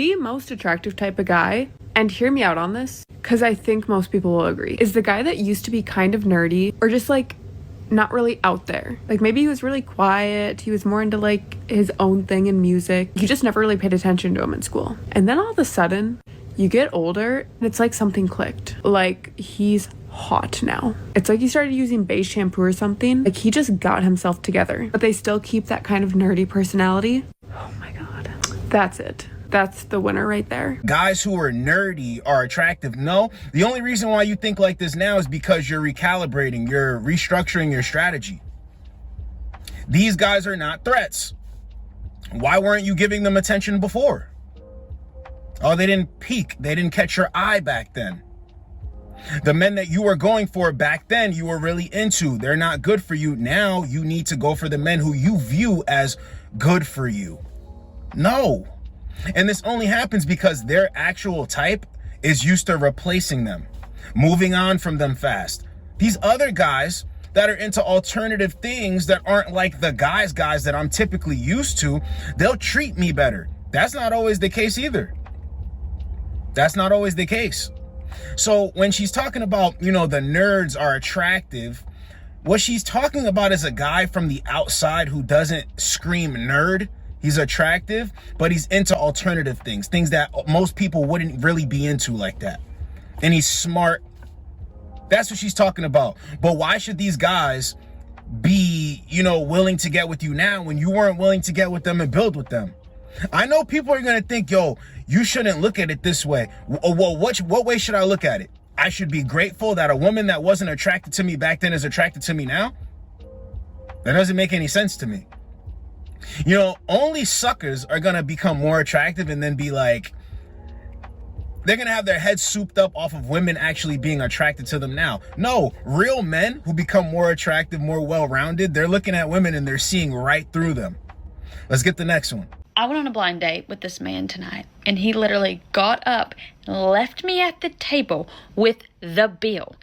The most attractive type of guy, and hear me out on this, because I think most people will agree, is the guy that used to be kind of nerdy or just like not really out there. Like maybe he was really quiet, he was more into like his own thing in music. You just never really paid attention to him in school. And then all of a sudden, you get older and it's like something clicked. Like he's hot now. It's like he started using beige shampoo or something. Like he just got himself together. But they still keep that kind of nerdy personality. Oh my god. That's it. That's the winner right there. Guys who are nerdy are attractive. No, the only reason why you think like this now is because you're recalibrating, you're restructuring your strategy. These guys are not threats. Why weren't you giving them attention before? Oh, they didn't peak. They didn't catch your eye back then. The men that you were going for back then, you were really into. They're not good for you. Now you need to go for the men who you view as good for you. No. And this only happens because their actual type is used to replacing them, moving on from them fast. These other guys that are into alternative things that aren't like the guys that I'm typically used to, they'll treat me better. That's not always the case either. That's not always the case. So when she's talking about, the nerds are attractive, what she's talking about is a guy from the outside who doesn't scream nerd. He's attractive, but he's into alternative things that most people wouldn't really be into like that. And he's smart. That's what she's talking about. But why should these guys be, willing to get with you now when you weren't willing to get with them and build with them? I know people are going to think, yo, you shouldn't look at it this way. Well, what way should I look at it? I should be grateful that a woman that wasn't attracted to me back then is attracted to me now? That doesn't make any sense to me. Only suckers are going to become more attractive and then be like, they're going to have their heads souped up off of women actually being attracted to them now. No, real men who become more attractive, more well-rounded, they're looking at women and they're seeing right through them. Let's get the next one. I went on a blind date with this man tonight, and he literally got up and left me at the table with the bill.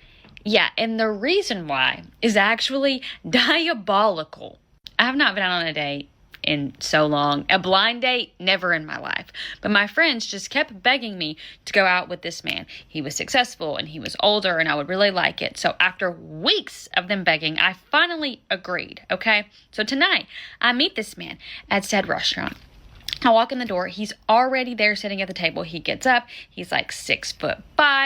Yeah, and the reason why is actually diabolical. I have not been out on a date in so long. A blind date, never in my life. But my friends just kept begging me to go out with this man. He was successful and he was older and I would really like it. So after weeks of them begging, I finally agreed, okay? So tonight, I meet this man at said restaurant. I walk in the door. He's already there sitting at the table. He gets up. He's like 6'5",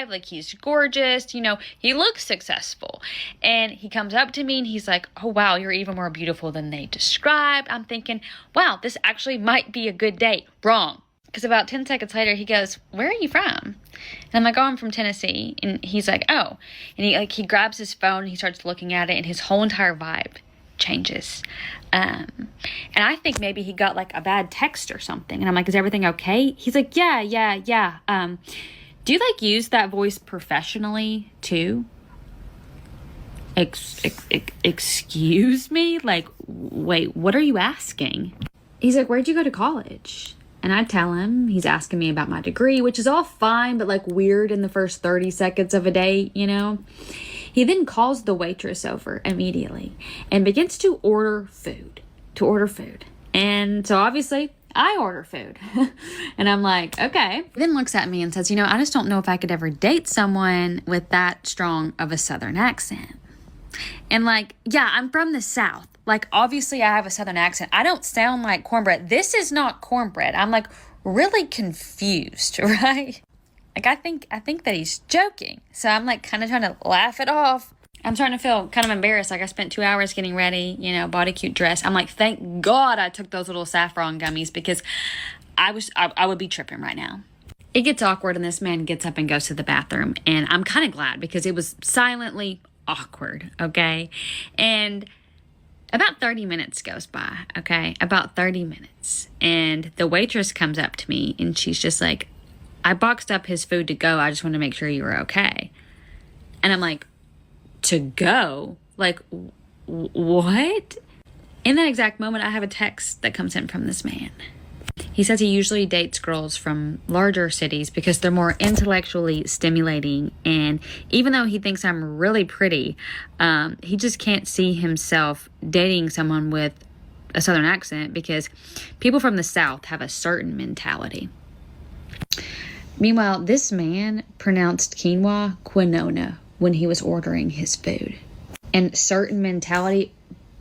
like he's gorgeous. He looks successful. And he comes up to me and he's like, oh, wow, you're even more beautiful than they described. I'm thinking, wow, this actually might be a good date. Wrong. Because about 10 seconds later, he goes, where are you from? And I'm like, oh, I'm from Tennessee. And he's like, oh. And he grabs his phone and he starts looking at it and his whole entire vibe changes. And I think maybe he got like a bad text or something. And I'm like, is everything okay? He's like, yeah. Do you like use that voice professionally too? Excuse me? Like, wait, what are you asking? He's like, where'd you go to college? And I tell him, he's asking me about my degree, which is all fine, but like weird in the first 30 seconds of a date, He then calls the waitress over immediately and begins to order food. And so obviously I order food. And I'm like, okay. He then looks at me and says, I just don't know if I could ever date someone with that strong of a Southern accent. And like, yeah, I'm from the South. Like, obviously I have a Southern accent. I don't sound like cornbread. This is not cornbread. I'm like really confused, right? Like, I think that he's joking. So I'm like kind of trying to laugh it off. I'm starting to feel kind of embarrassed. Like I spent 2 hours getting ready, body cute dress. I'm like, thank God I took those little saffron gummies because I would be tripping right now. It gets awkward and this man gets up and goes to the bathroom. And I'm kind of glad because it was silently awkward, okay? And about 30 minutes goes by, okay? About 30 minutes. And the waitress comes up to me and she's just like, I boxed up his food to go. I just want to make sure you were okay. And I'm like, to go? Like, what? In that exact moment, I have a text that comes in from this man. He says he usually dates girls from larger cities because they're more intellectually stimulating. And even though he thinks I'm really pretty, he just can't see himself dating someone with a Southern accent because people from the South have a certain mentality. Meanwhile, this man pronounced quinoa quinona when he was ordering his food. And certain mentality,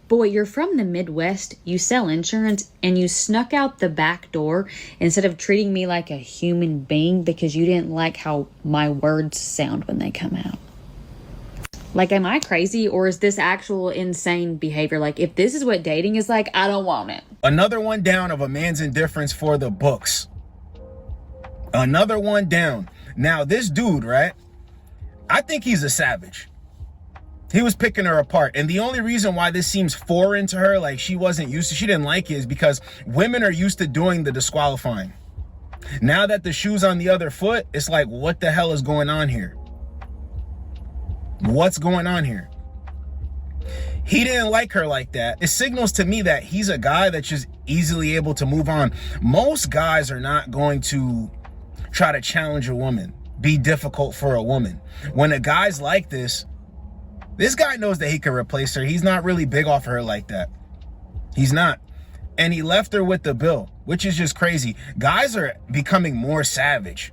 boy, you're from the Midwest, you sell insurance, and you snuck out the back door instead of treating me like a human being because you didn't like how my words sound when they come out. Like, am I crazy, or is this actual insane behavior? Like, if this is what dating is like, I don't want it. Another one down of a man's indifference for the books. Another one down. Now, this dude, right? I think he's a savage. He was picking her apart. And the only reason why this seems foreign to her, like she didn't like it, is because women are used to doing the disqualifying. Now that the shoe's on the other foot, it's like, what the hell is going on here? What's going on here? He didn't like her like that. It signals to me that he's a guy that's just easily able to move on. Most guys are not going to try to challenge a woman, be difficult for a woman. When a guy's like this guy knows that he can replace her. He's not really big off of her like that. He's not. And he left her with the bill, which is just crazy. Guys are becoming more savage.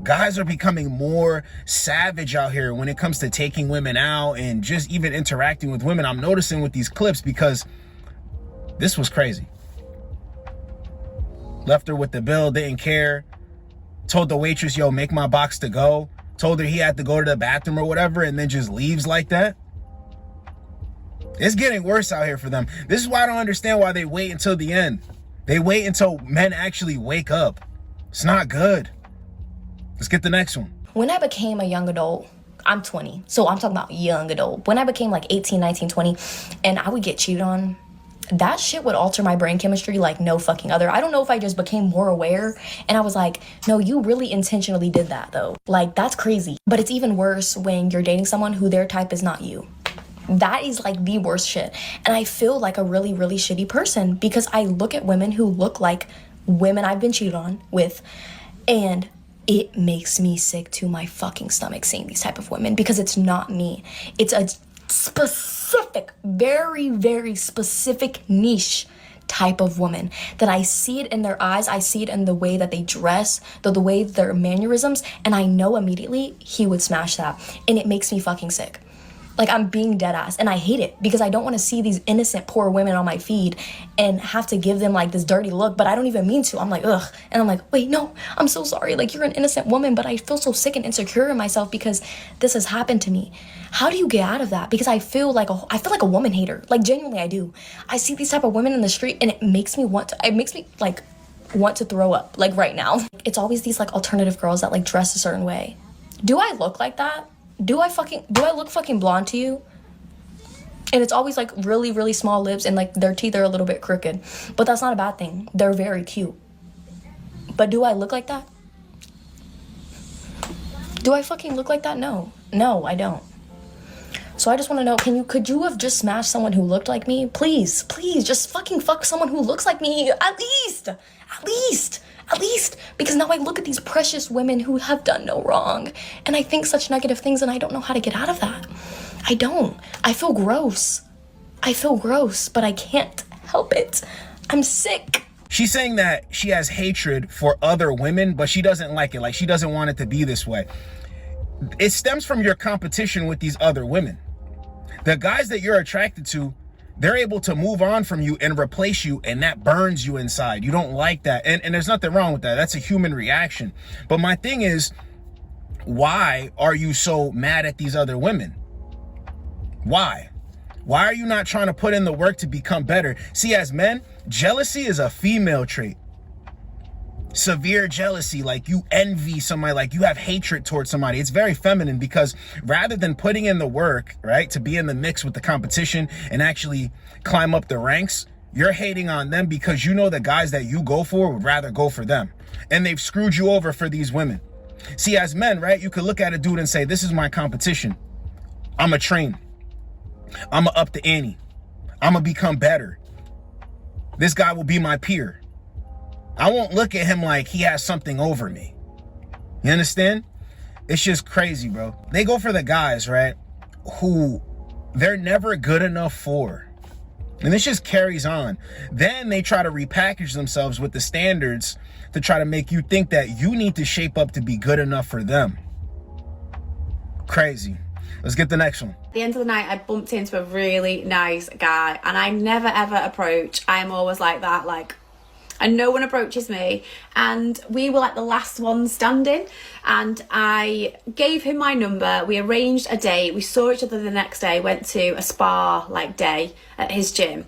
Guys are becoming more savage out here when it comes to taking women out and just even interacting with women. I'm noticing with these clips because this was crazy. Left her with the bill, didn't care. Told the waitress, yo, make my box to go. Told her he had to go to the bathroom or whatever, and then just leaves like that. It's getting worse out here for them. This is why I don't understand why they wait until the end. They wait until men actually wake up. It's not good. Let's get the next one. When I became a young adult, I'm 20, so I'm talking about young adult. When I became like 18, 19, 20, and I would get cheated on, that shit would alter my brain chemistry like no fucking other. I don't know if I just became more aware and I was like, no, you really intentionally did that though. Like, that's crazy. But it's even worse when you're dating someone who their type is not you. That is like the worst shit. And I feel like a really, really shitty person because I look at women who look like women I've been cheated on with, and it makes me sick to my fucking stomach seeing these type of women because it's not me. It's a specific, very, very specific niche type of woman that I see it in their eyes. I see it in the way that they dress, the way their mannerisms, and I know immediately he would smash that. And it makes me fucking sick. Like, I'm being dead ass, and I hate it because I don't want to see these innocent poor women on my feed and have to give them like this dirty look, but I don't even mean to. I'm like, ugh. And I'm like, wait, no, I'm so sorry. Like, you're an innocent woman, but I feel so sick and insecure in myself because this has happened to me. How do you get out of that? Because I feel like a woman hater. Like, genuinely, I do. I see these type of women in the street and it makes me want to throw up, like right now. It's always these like alternative girls that like dress a certain way. Do I look like that? Do I look fucking blonde to you? And it's always like really, really small lips and like their teeth are a little bit crooked. But that's not a bad thing. They're very cute. But do I look like that? Do I fucking look like that? No. No, I don't. So I just want to know, could you have just smashed someone who looked like me? Please, just fucking fuck someone who looks like me. At least, because now I look at these precious women who have done no wrong and I think such negative things and I don't know how to get out of that. I don't. I feel gross, but I can't help it. I'm sick. She's saying that she has hatred for other women, but she doesn't like it. Like, she doesn't want it to be this way. It stems from your competition with these other women. The guys that you're attracted to, they're able to move on from you and replace you, and that burns you inside. You don't like that. And there's nothing wrong with that. That's a human reaction. But my thing is, why are you so mad at these other women? Why? Why are you not trying to put in the work to become better? See, as men, jealousy is a female trait. Severe jealousy, like you envy somebody, like you have hatred towards somebody. It's very feminine because rather than putting in the work, right, to be in the mix with the competition and actually climb up the ranks, you're hating on them because you know the guys that you go for would rather go for them. And they've screwed you over for these women. See, as men, right, you could look at a dude and say, this is my competition. I'm a train. I'm a up the ante. I'm gonna become better. This guy will be my peer. I won't look at him like he has something over me. You understand? It's just crazy, bro. They go for the guys, right, who they're never good enough for. And this just carries on. Then they try to repackage themselves with the standards to try to make you think that you need to shape up to be good enough for them. Crazy. Let's get the next one. At the end of the night, I bumped into a really nice guy, and I never ever approach. I'm always like that, like, and no one approaches me. And we were like the last ones standing, and I gave him my number. We arranged a date. We saw each other the next day, went to a spa like day at his gym,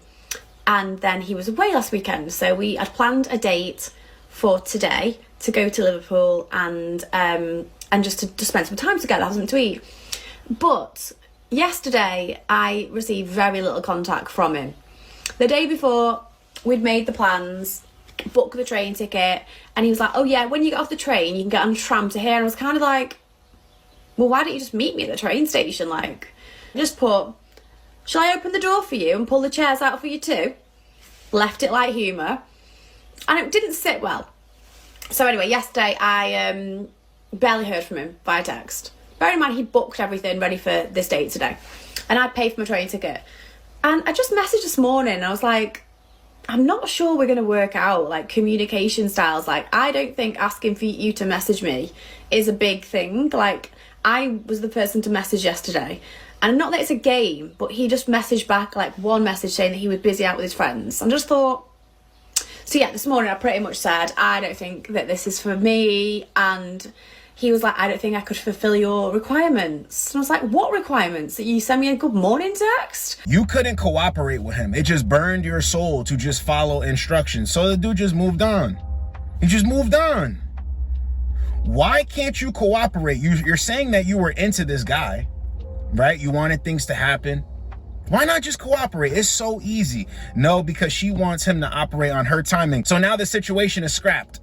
and then he was away last weekend. So we had planned a date for today to go to Liverpool and just to spend some time together, have something to eat. But yesterday I received very little contact from him. The day before, we'd made the plans, booked the train ticket, and he was like, oh yeah, when you get off the train you can get on a tram to here. And I was kind of like, well, why don't you just meet me at the train station? Like, just put, shall I open the door for you and pull the chairs out for you too? Left it like humour, and it didn't sit well. So anyway, yesterday I barely heard from him via text. Bear in mind, he booked everything ready for this date today, and I paid for my train ticket. And I just messaged this morning, and I was like, I'm not sure we're going to work out, like, communication styles. Like, I don't think asking for you to message me is a big thing. Like, I was the person to message yesterday, and not that it's a game, but he just messaged back, like, one message saying that he was busy out with his friends. And just thought, so yeah, this morning I pretty much said, I don't think that this is for me. And he was like, I don't think I could fulfill your requirements. And I was like, what requirements? That you send me a good morning text? You couldn't cooperate with him. It just burned your soul to just follow instructions. So the dude just moved on. He just moved on. Why can't you cooperate? You're saying that you were into this guy, right? You wanted things to happen. Why not just cooperate? It's so easy. No, because she wants him to operate on her timing. So now the situation is scrapped.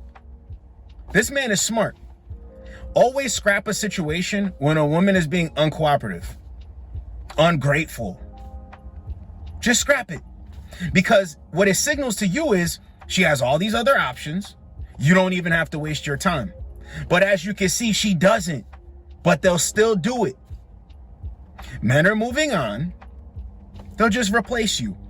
This man is smart. Always scrap a situation when a woman is being uncooperative, ungrateful. Just scrap it. Because what it signals to you is she has all these other options. You don't even have to waste your time. But as you can see, she doesn't. But they'll still do it. Men are moving on. They'll just replace you.